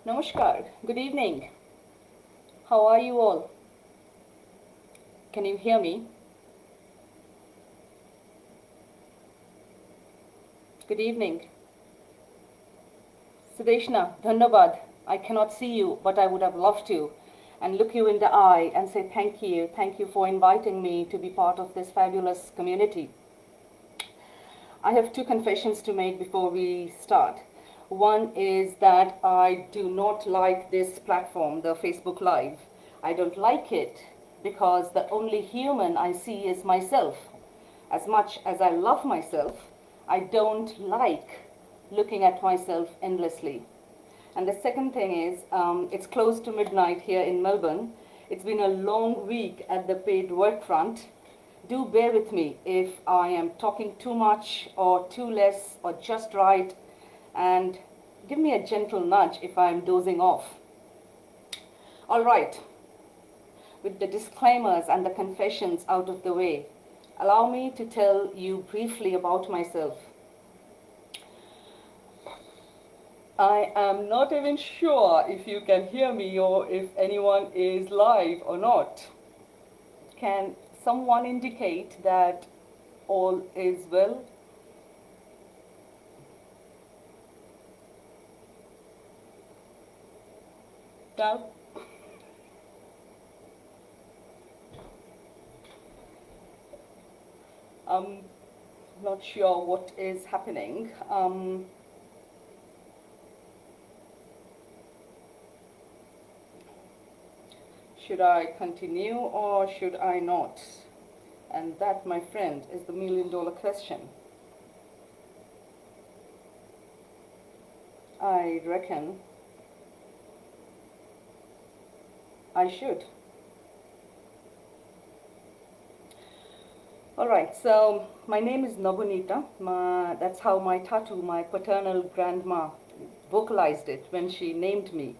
Namaskar. Good evening. How are you all? Can you hear me? Good evening. Sudeshna, Dhanabad. I cannot see you, but I would have loved to and look you in the eye and say thank you. Thank you for inviting me to be part of this fabulous community. I have two confessions to make before we start. One is that I do not like this platform, the Facebook Live. I don't like it because the only human I see is myself. As much as I love myself, I don't like looking at myself endlessly. And the second thing is, it's close to midnight here in Melbourne. It's been a long week at the paid work front. Do bear with me if I am talking too much or too less or just right, and give me a gentle nudge if I'm dozing off. All right, with the disclaimers and the confessions out of the way, allow me to tell you briefly about myself. I am not even sure if you can hear me or if anyone is live or not. Can someone indicate that all is well? No? I'm not sure what is happening. Should I continue or should I not? And that, my friend, is the million-dollar question. I reckon I should. All right, so my name is Navanita. That's how my tattoo, my paternal grandma, vocalized it when she named me.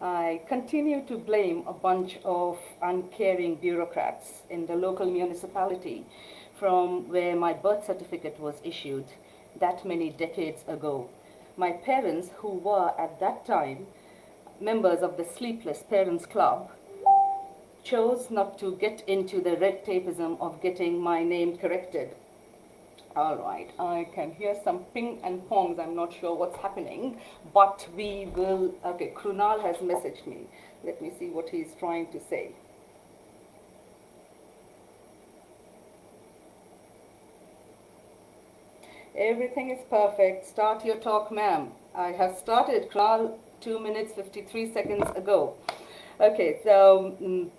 I continue to blame a bunch of uncaring bureaucrats in the local municipality from where my birth certificate was issued that many decades ago. My parents, who were at that time members of the Sleepless Parents Club, chose not to get into the red tapeism of getting my name corrected. All right, I can hear some ping and pongs. I'm not sure what's happening, but we will. Okay, Krunal has messaged me. Let me see what he's trying to say. Everything is perfect. Start your talk, ma'am. I have started, Krunal, 2 minutes 53 seconds ago. Okay, so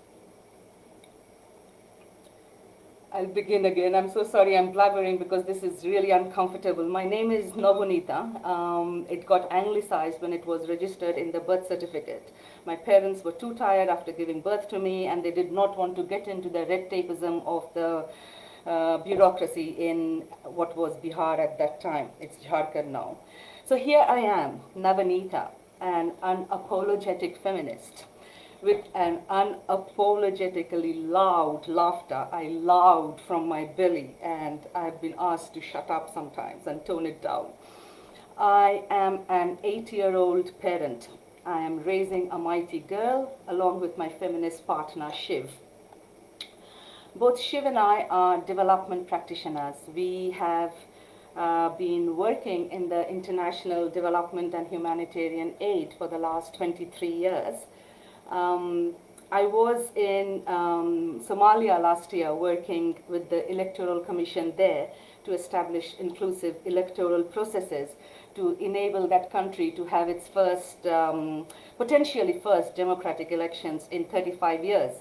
I'll begin again. I'm so sorry I'm blabbering because this is really uncomfortable. My name is Navanita. It got anglicized when it was registered in the birth certificate. My parents were too tired after giving birth to me, and they did not want to get into the red tapeism of the bureaucracy in what was Bihar at that time. It's Jharkhand now. So here I am, Navanita, an unapologetic feminist with an unapologetically loud laughter. I loud from my belly, and I've been asked to shut up sometimes and tone it down. I am an 8-year-old parent. I am raising a mighty girl along with my feminist partner Shiv. Both Shiv and I are development practitioners. We have been working in the international development and humanitarian aid for the last 23 years. I was in Somalia last year working with the Electoral Commission there to establish inclusive electoral processes to enable that country to have its first, potentially first democratic elections in 35 years.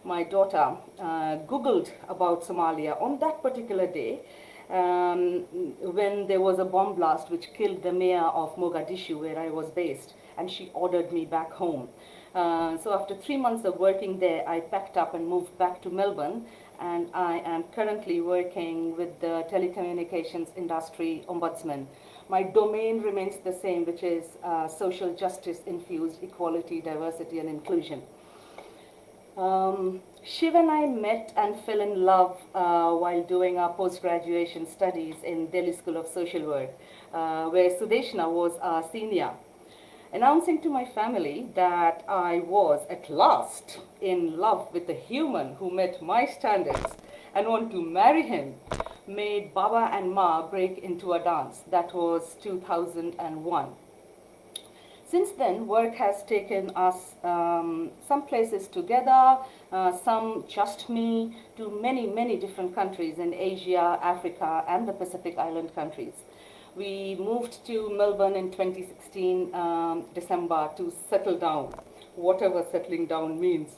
My daughter Googled about Somalia on that particular day when there was a bomb blast which killed the mayor of Mogadishu, where I was based, and she ordered me back home. So after 3 months of working there, I packed up and moved back to Melbourne, and I am currently working with the telecommunications industry ombudsman. My domain remains the same, which is social justice infused equality, diversity, and inclusion. Shiv and I met and fell in love while doing our post-graduation studies in Delhi School of Social Work, where Sudeshna was our senior. announcing to my family that I was at last in love with a human who met my standards and want to marry him made Baba and Ma break into a dance. That was 2001. Since then, work has taken us some places together, some just me, to many, many different countries in Asia, Africa, and the Pacific Island countries. We moved to Melbourne in 2016 December to settle down, whatever settling down means.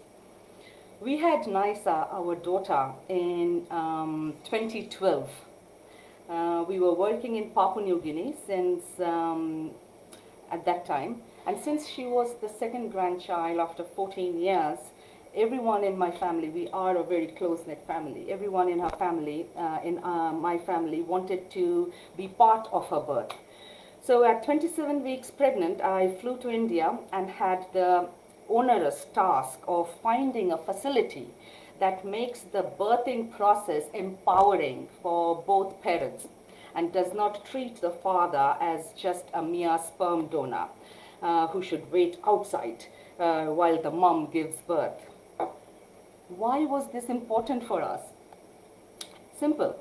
We had Nisa, our daughter, in 2012. We were working in Papua New Guinea since at that time. And since she was the second grandchild after 14 years, everyone in my family, we are a very close-knit family, everyone in her family, in my family, wanted to be part of her birth. So at 27 weeks pregnant, I flew to India and had the onerous task of finding a facility that makes the birthing process empowering for both parents and does not treat the father as just a mere sperm donor who should wait outside while the mom gives birth. Why was this important for us? Simple.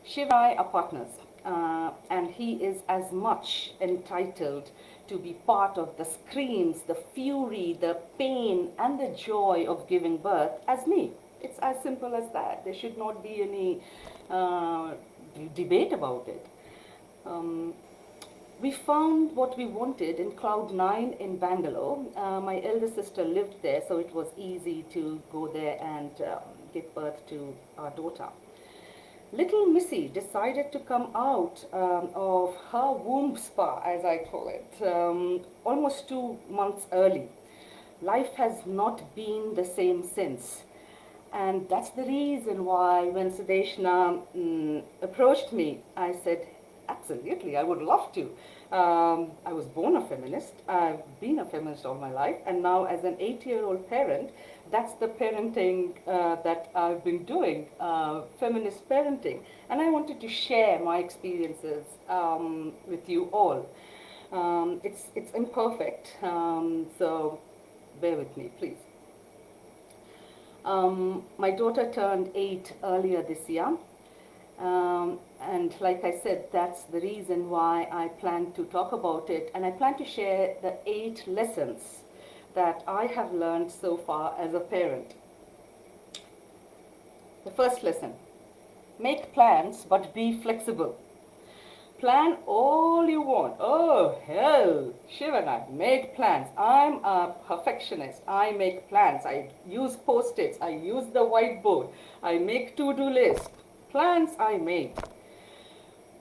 Shiva and I are partners, and he is as much entitled to be part of the screams, the fury, the pain, and the joy of giving birth as me. It's as simple as that. There should not be any debate about it. We found what we wanted in Cloud 9 in Bangalore. My elder sister lived there, so it was easy to go there and give birth to our daughter. Little Missy decided to come out of her womb spa, as I call it, almost 2 months early. Life has not been the same since. And that's the reason why when Sudeshna approached me, I said, absolutely, I would love to. I was born a feminist. I've been a feminist all my life. And now as an 8-year-old parent, that's the parenting that I've been doing, feminist parenting. And I wanted to share my experiences with you all. It's imperfect, so bear with me, please. My daughter turned 8 earlier this year. And like I said, that's the reason why I plan to talk about it. And I plan to share the 8 lessons that I have learned so far as a parent. The first lesson, make plans but be flexible. Plan all you want. Oh, hell, Shivana, make plans. I'm a perfectionist. I make plans. I use post-its. I use the whiteboard. I make to-do lists. Plans I made.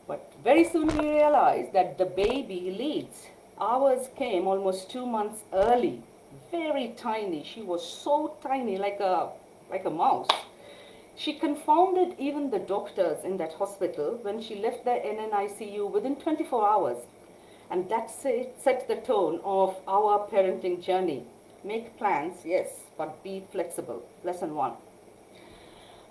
But very soon we realized that the baby leads. Ours came almost 2 months early. Very tiny. She was so tiny, like a mouse. She confounded even the doctors in that hospital when she left the NNICU within 24 hours. And that set the tone of our parenting journey. Make plans, yes, but be flexible. Lesson 1.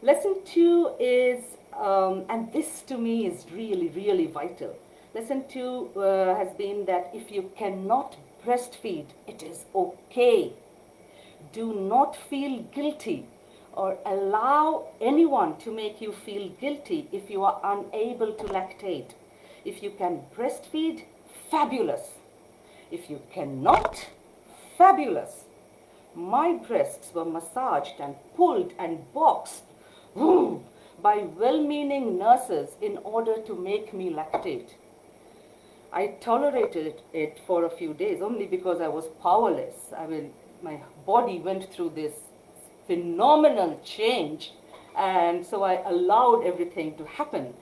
Lesson 2 is, and this to me is really, really vital. Lesson 2 has been that if you cannot breastfeed, it is okay. Do not feel guilty or allow anyone to make you feel guilty if you are unable to lactate. If you can breastfeed, fabulous. If you cannot, fabulous. My breasts were massaged and pulled and boxed by well-meaning nurses in order to make me lactate. I tolerated it for a few days only because I was powerless. I mean, my body went through this phenomenal change, and so I allowed everything to happen.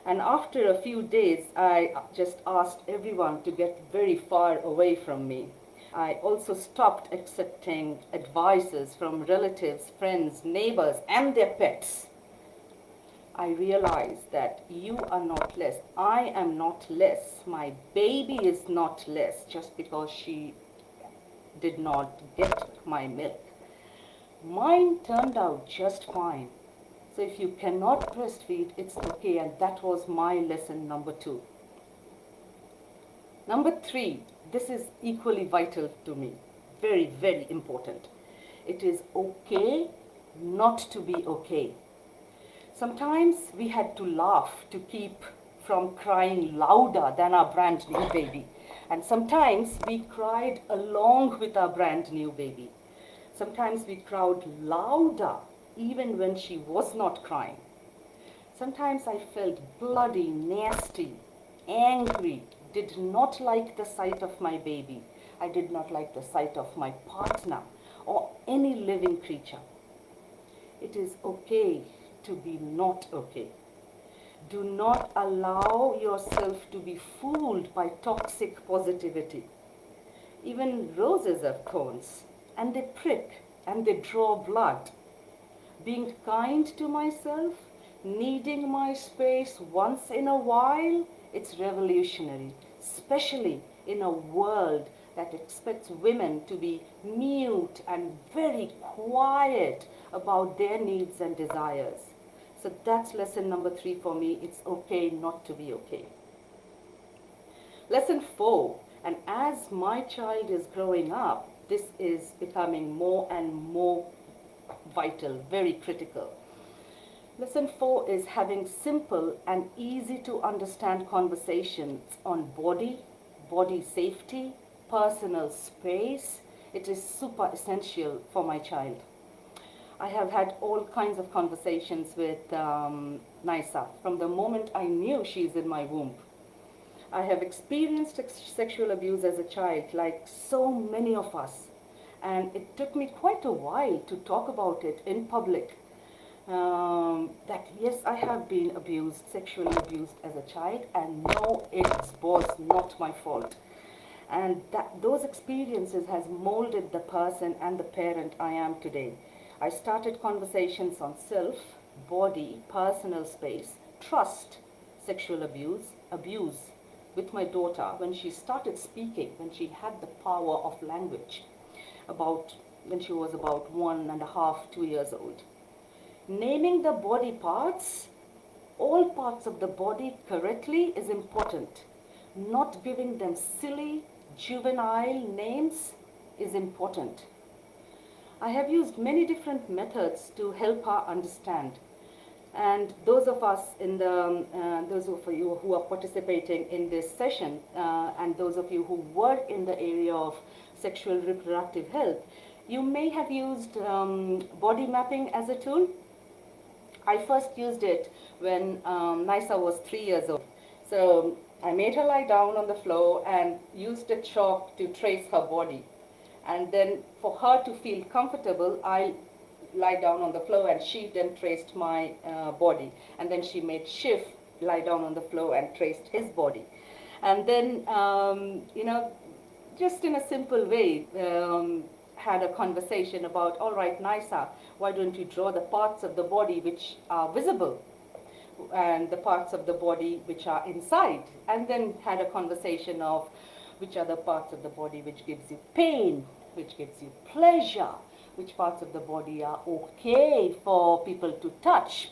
And after a few days, I just asked everyone to get very far away from me. I also stopped accepting advices from relatives, friends, neighbors, and their pets. I realized that you are not less. I am not less. My baby is not less just because she did not get my milk. Mine turned out just fine. So if you cannot breastfeed, it's okay. And that was my lesson number 2. Number 3, this is equally vital to me, very, very important. It is okay not to be okay. Sometimes we had to laugh to keep from crying louder than our brand new baby. And sometimes we cried along with our brand new baby. Sometimes we cried louder even when she was not crying. Sometimes I felt bloody, nasty, angry, did not like the sight of my baby. I did not like the sight of my partner or any living creature. It is okay to be not okay. Do not allow yourself to be fooled by toxic positivity. Even roses have thorns, and they prick and they draw blood. Being kind to myself, needing my space once in a while, it's revolutionary, especially in a world that expects women to be mute and very quiet about their needs and desires. So that's lesson number 3 for me. It's okay not to be okay. Lesson 4, and as my child is growing up, this is becoming more and more vital, very critical. Lesson 4 is having simple and easy to understand conversations on body, body safety, personal space. It is super essential for my child. I have had all kinds of conversations with Nisa from the moment I knew she's in my womb. I have experienced sexual abuse as a child, like so many of us. And it took me quite a while to talk about it in public. That yes, I have been abused, sexually abused as a child, and no, it was not my fault. And those experiences has molded the person and the parent I am today. I started conversations on self, body, personal space, trust, sexual abuse with my daughter when she started speaking, when she had the power of language, when she was about 1.5, 2 years old. Naming the body parts, all parts of the body correctly is important. Not giving them silly, juvenile names is important. I have used many different methods to help her understand. And those of you who are participating in this session, and those of you who work in the area of sexual reproductive health, you may have used body mapping as a tool. I first used it when Nisa was 3 years old. So I made her lie down on the floor and used a chalk to trace her body. And then for her to feel comfortable, I lie down on the floor and she then traced my body. And then she made Shiv lie down on the floor and traced his body. And then, just in a simple way, had a conversation about, all right, Nisa, why don't you draw the parts of the body which are visible and the parts of the body which are inside? And then had a conversation of which are the parts of the body which gives you pain, which gives you pleasure, which parts of the body are okay for people to touch,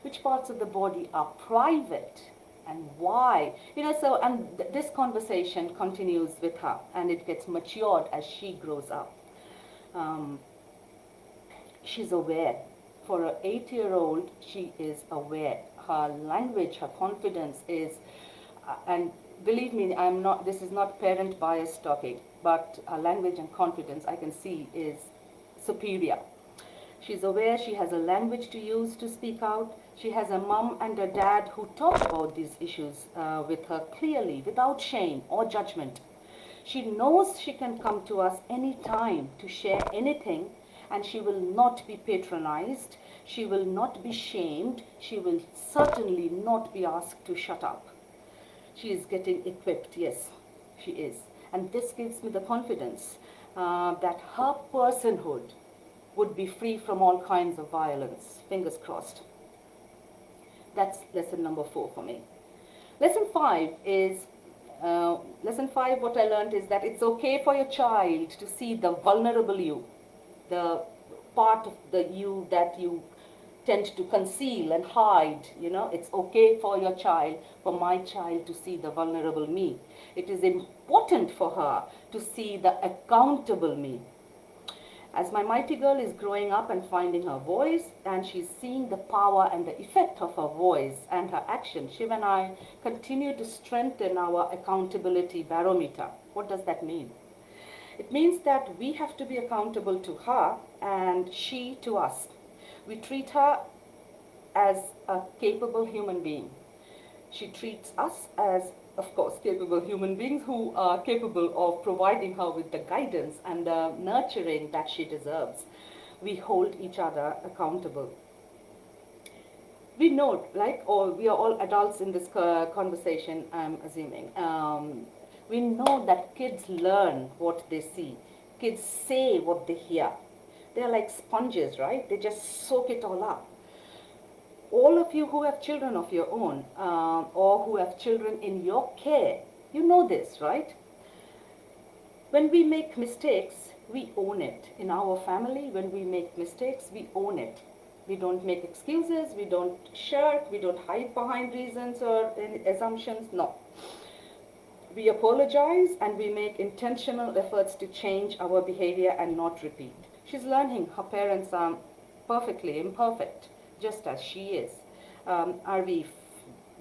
which parts of the body are private, and why. This conversation continues with her, and it gets matured as she grows up. She's aware. For an 8-year-old, she is aware. Her language, her confidence is, and believe me, this is not parent bias talking, but her language and confidence I can see is superior. She's aware, she has a language to use to speak out. She has a mom and a dad who talk about these issues with her clearly, without shame or judgment. She knows she can come to us anytime to share anything, and she will not be patronized. She will not be shamed. She will certainly not be asked to shut up. She is getting equipped, yes, she is. And this gives me the confidence that her personhood would be free from all kinds of violence. Fingers crossed. That's lesson number 4 for me. Lesson 5 is, what I learned is that it's okay for your child to see the vulnerable you, the part of the you that you tend to conceal and hide. It's okay for your child, for my child to see the vulnerable me. It is important for her to see the accountable me. As my mighty girl is growing up and finding her voice, and she's seeing the power and the effect of her voice and her action, Shiv and I continue to strengthen our accountability barometer. What does that mean? It means that we have to be accountable to her and she to us. We treat her as a capable human being. She treats us as, of course, capable human beings who are capable of providing her with the guidance and the nurturing that she deserves. We hold each other accountable. We know, we are all adults in this conversation, I'm assuming. We know that kids learn what they see. Kids say what they hear. They're like sponges, right? They just soak it all up. All of you who have children of your own, or who have children in your care, you know this, right? When we make mistakes, we own it. In our family, when we make mistakes, we own it. We don't make excuses, we don't shirk, we don't hide behind reasons or assumptions, no. We apologize and we make intentional efforts to change our behavior and not repeat. She's learning her parents are perfectly imperfect, just as she is. Are we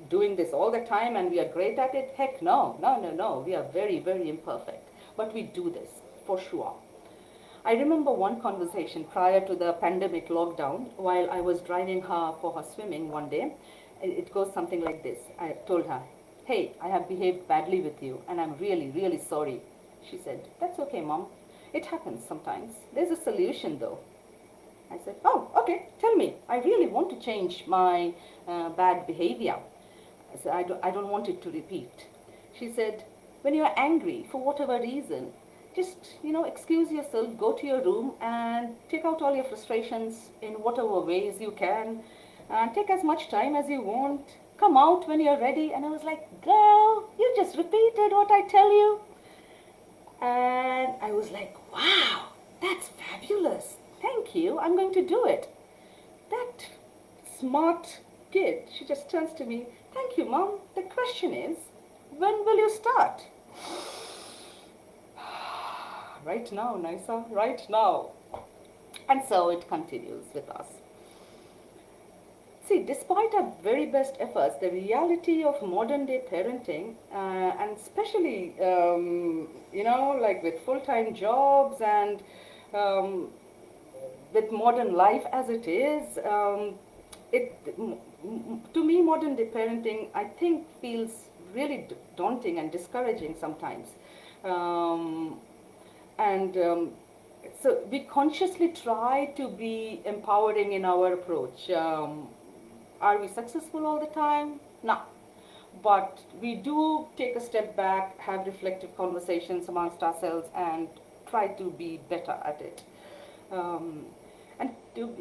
doing this all the time and we are great at it? Heck no, no. We are very, very imperfect. But we do this, for sure. I remember one conversation prior to the pandemic lockdown while I was driving her for her swimming one day. It goes something like this. I told her, "Hey, I have behaved badly with you and I'm really, really sorry." She said, "That's okay, Mom. It happens sometimes. There's a solution though." I said, "Oh, okay, tell me. I really want to change my bad behavior. I said, I don't want it to repeat." She said, "When you're angry for whatever reason, just, excuse yourself, go to your room and take out all your frustrations in whatever ways you can. Take as much time as you want. Come out when you're ready." And I was like, "Girl, you just repeated what I tell you." And I was like, "Wow, that's fabulous. Thank you. I'm going to do it." That smart kid, she just turns to me, "Thank you, Mom. The question is, when will you start?" Right now, Nisa, right now. And so it continues with us. See, despite our very best efforts, the reality of modern day parenting, and especially, with full-time jobs and with modern life as it is, to me, modern day parenting, I think, feels really daunting and discouraging sometimes. So we consciously try to be empowering in our approach. Are we successful all the time? No. But we do take a step back, have reflective conversations amongst ourselves, and try to be better at it.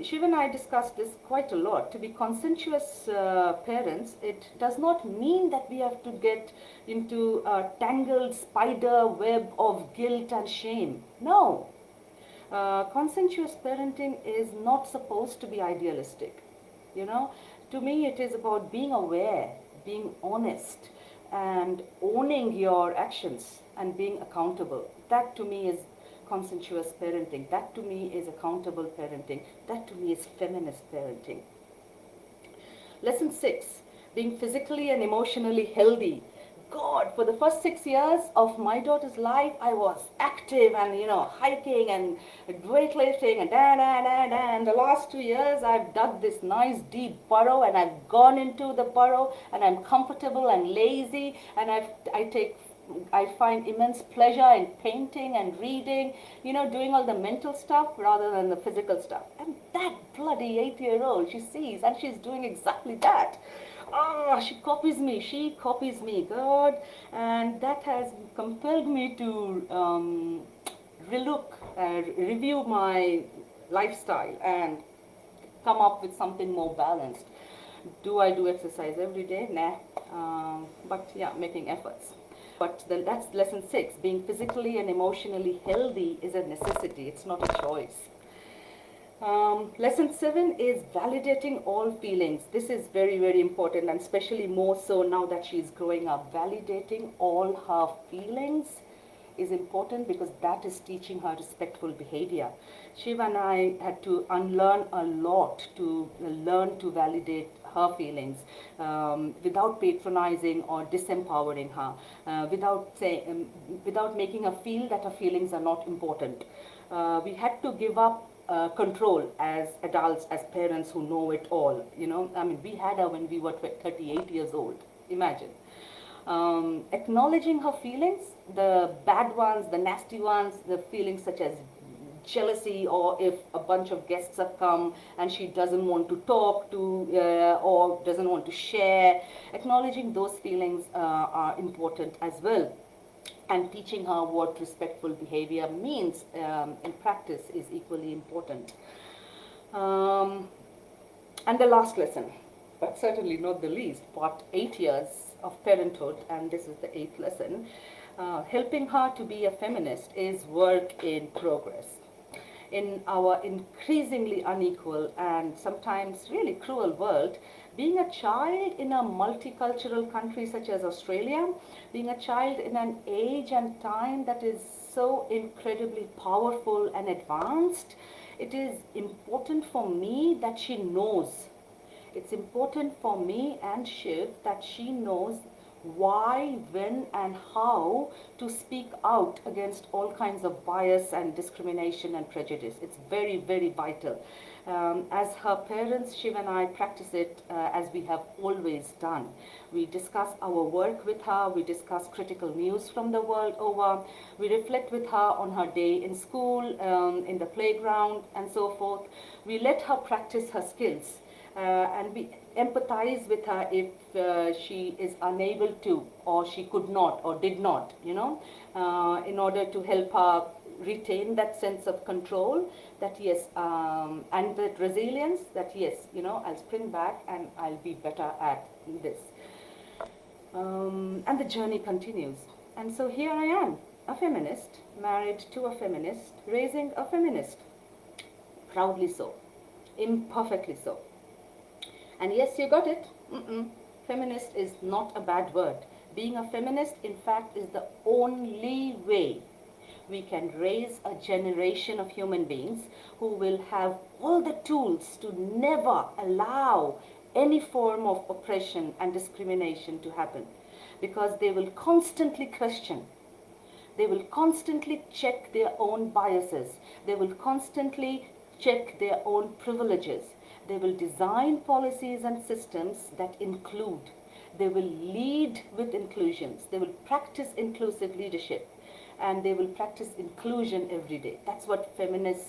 Shiv and I discussed this quite a lot. To be conscientious parents, it does not mean that we have to get into a tangled spider web of guilt and shame. No. Conscientious parenting is not supposed to be idealistic. To me, it is about being aware, being honest, and owning your actions and being accountable. That to me is conscientious parenting. That to me is accountable parenting. That to me is feminist parenting. Lesson 6, being physically and emotionally healthy. God, for the first 6 years of my daughter's life, I was active and, hiking and weightlifting and And the last 2 years, I've dug this nice deep burrow and I've gone into the burrow and I'm comfortable and lazy and I find immense pleasure in painting and reading, doing all the mental stuff rather than the physical stuff. And that bloody 8-year-old, she sees and she's doing exactly that. She copies me, God. And that has compelled me to review my lifestyle and come up with something more balanced. Do I do exercise every day? Nah. But yeah, making efforts. But that's lesson 6. Being physically and emotionally healthy is a necessity. It's not a choice. Lesson 7 is validating all feelings. This is very, very important, and especially more so now that she is growing up. Validating all her feelings is important because that is teaching her respectful behavior. Shiv and I had to unlearn a lot to learn to validate her feelings without patronizing or disempowering her, without making her feel that her feelings are not important. We had to give up control as adults, as parents who know it all. I mean, we had her when we were 38 years old. Imagine. Acknowledging her feelings, the bad ones, the nasty ones, the feelings such as jealousy, or if a bunch of guests have come and she doesn't want to talk to or doesn't want to share. Acknowledging those feelings are important as well. And teaching her what respectful behavior means in practice is equally important. And the last lesson, but certainly not the least, part 8 years of parenthood, and this is the 8th lesson. Helping her to be a feminist is work in progress. In our increasingly unequal and sometimes really cruel world, being a child in a multicultural country such as Australia, being a child in an age and time that is so incredibly powerful and advanced, it is important for me that she knows. It's important for me and Shiv that she knows why, when, and how to speak out against all kinds of bias and discrimination and prejudice. It's very, very vital. As her parents, Shiv and I practice it as we have always done. We discuss our work with her, we discuss critical news from the world over, we reflect with her on her day in school, in the playground, and so forth. We let her practice her skills. And we empathize with her if she is unable to, or she could not, or did not, in order to help her retain that sense of control, that yes, and that resilience, that yes, I'll spring back and I'll be better at this. And the journey continues. And so here I am, a feminist, married to a feminist, raising a feminist. Proudly so, imperfectly so. And yes, you got it. Feminist is not a bad word. Being a feminist, in fact, is the only way we can raise a generation of human beings who will have all the tools to never allow any form of oppression and discrimination to happen. Because they will constantly question. They will constantly check their own biases. They will constantly check their own privileges. They will design policies and systems that include. They will lead with inclusions. They will practice inclusive leadership. And they will practice inclusion every day. That's what feminist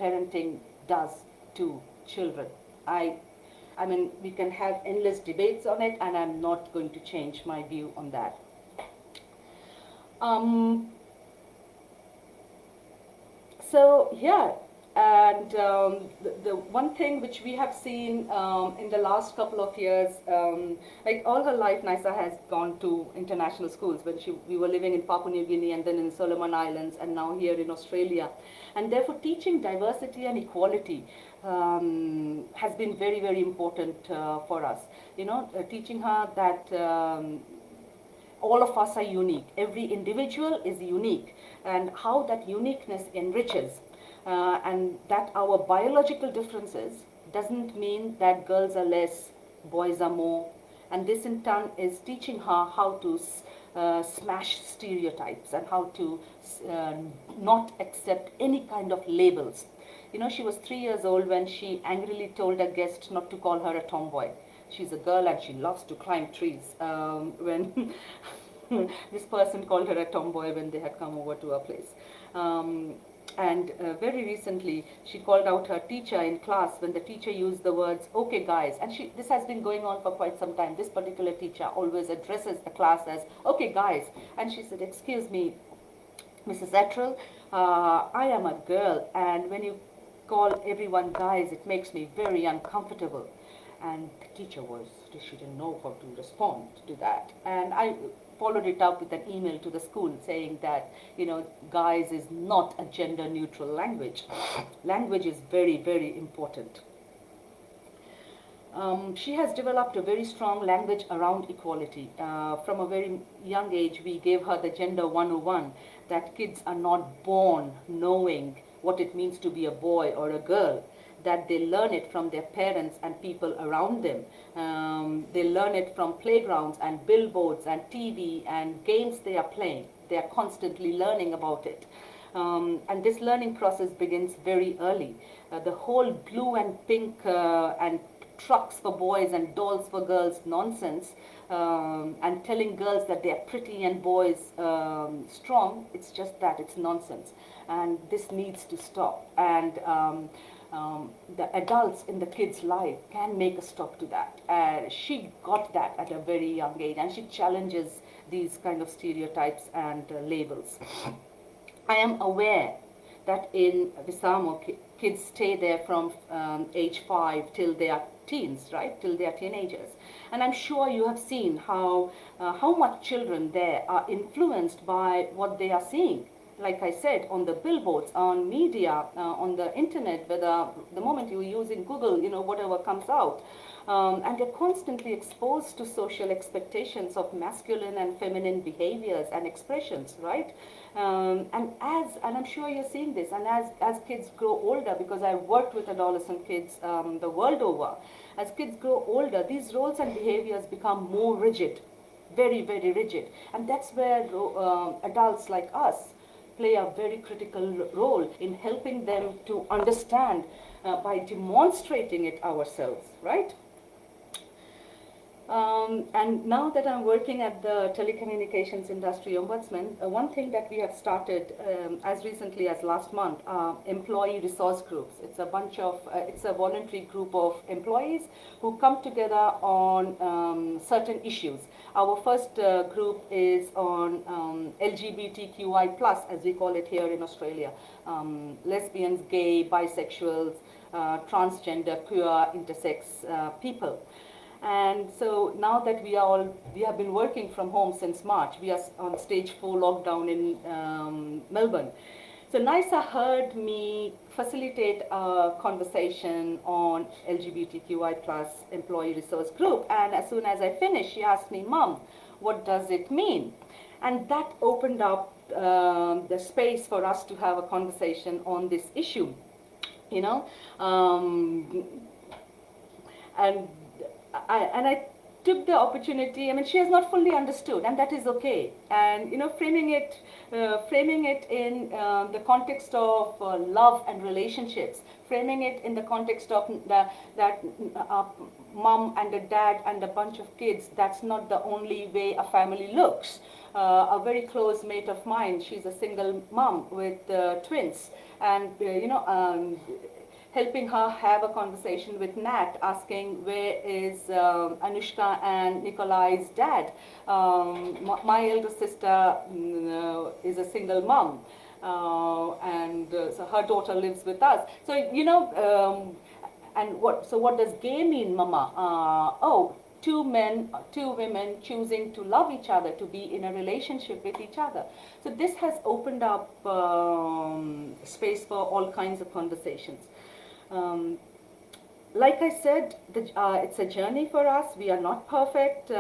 parenting does to children. I mean, we can have endless debates on it, and I'm not going to change my view on that. So, yeah. And the one thing which we have seen in the last couple of years, like all her life, Nisa has gone to international schools. When we were living in Papua New Guinea and then in Solomon Islands and now here in Australia. And therefore teaching diversity and equality has been very, very important for us. Teaching her that all of us are unique. Every individual is unique, and how that uniqueness enriches. And that our biological differences doesn't mean that girls are less, boys are more. And this in turn is teaching her how to smash stereotypes and how to not accept any kind of labels. She was 3 years old when she angrily told a guest not to call her a tomboy. She's a girl and she loves to climb trees. When this person called her a tomboy when they had come over to our place. And very recently, she called out her teacher in class when the teacher used the words, "Okay, guys." And this has been going on for quite some time. This particular teacher always addresses the class as, "Okay, guys." And she said, "Excuse me, Mrs. Attrell, I am a girl, and when you call everyone guys, it makes me very uncomfortable." And the teacher she didn't know how to respond to that. And followed it up with an email to the school saying that, guys is not a gender neutral language. Language is very, very important. She has developed a very strong language around equality. From a very young age, we gave her the gender 101, that kids are not born knowing what it means to be a boy or a girl, that they learn it from their parents and people around them. They learn it from playgrounds and billboards and TV and games they are playing. They are constantly learning about it. And this learning process begins very early. The whole blue and pink and trucks for boys and dolls for girls nonsense, and telling girls that they are pretty and boys strong, it's just that, it's nonsense. And this needs to stop. And the adults in the kid's life can make a stop to that. She got that at a very young age, and she challenges these kind of stereotypes and labels. I am aware that in Visamo, kids stay there from age 5 till they are teens, right? Till they are teenagers. And I'm sure you have seen how much children there are influenced by what they are seeing. Like I said, on the billboards, on media, on the internet, whether the moment you're using Google, whatever comes out. And they're constantly exposed to social expectations of masculine and feminine behaviors and expressions, right? And I'm sure you're seeing this, and as kids grow older, because I've worked with adolescent kids the world over, as kids grow older, these roles and behaviors become more rigid, very, very rigid. And that's where adults like us play a very critical role in helping them to understand by demonstrating it ourselves, right? And now that I'm working at the Telecommunications Industry Ombudsman, one thing that we have started as recently as last month, employee resource groups. It's a voluntary group of employees who come together on certain issues. Our first group is on LGBTQI+, as we call it here in Australia. Lesbians, gay, bisexuals, transgender, queer, intersex people. And so now that we have been working from home since March, we are on stage 4 lockdown in Melbourne. So NISA heard me facilitate a conversation on LGBTQI+ employee resource group. And as soon as I finished, she asked me, "Mom, what does it mean?" And that opened up the space for us to have a conversation on this issue, and I took the opportunity. I mean, she has not fully understood, and that is okay. And framing it in the context of love and relationships, framing it in the context of that mom and a dad and a bunch of kids. That's not the only way a family looks. A very close mate of mine, she's a single mom with twins, and helping her have a conversation with Nat, asking where is Anushka and Nikolai's dad. My elder sister is a single mom, and so her daughter lives with us. So and what does gay mean, Mama? Two men, two women choosing to love each other, to be in a relationship with each other. So this has opened up space for all kinds of conversations. Like I said, it's a journey for us. We are not perfect,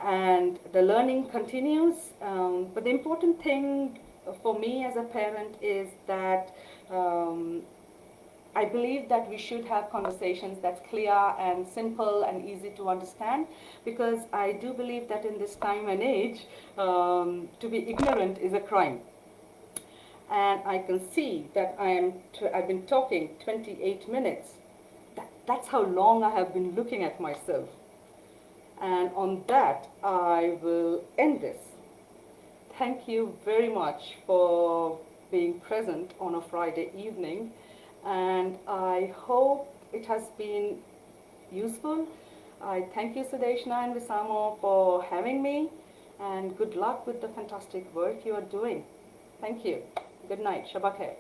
and the learning continues. But the important thing for me as a parent is that I believe that we should have conversations that's clear and simple and easy to understand, because I do believe that in this time and age, to be ignorant is a crime. And I can see that I've been talking 28 minutes. That's how long I have been looking at myself. And on that, I will end this. Thank you very much for being present on a Friday evening. And I hope it has been useful. I thank you, Sudeshna and Visamo, for having me. And good luck with the fantastic work you are doing. Thank you. Good night. Shabbat khair.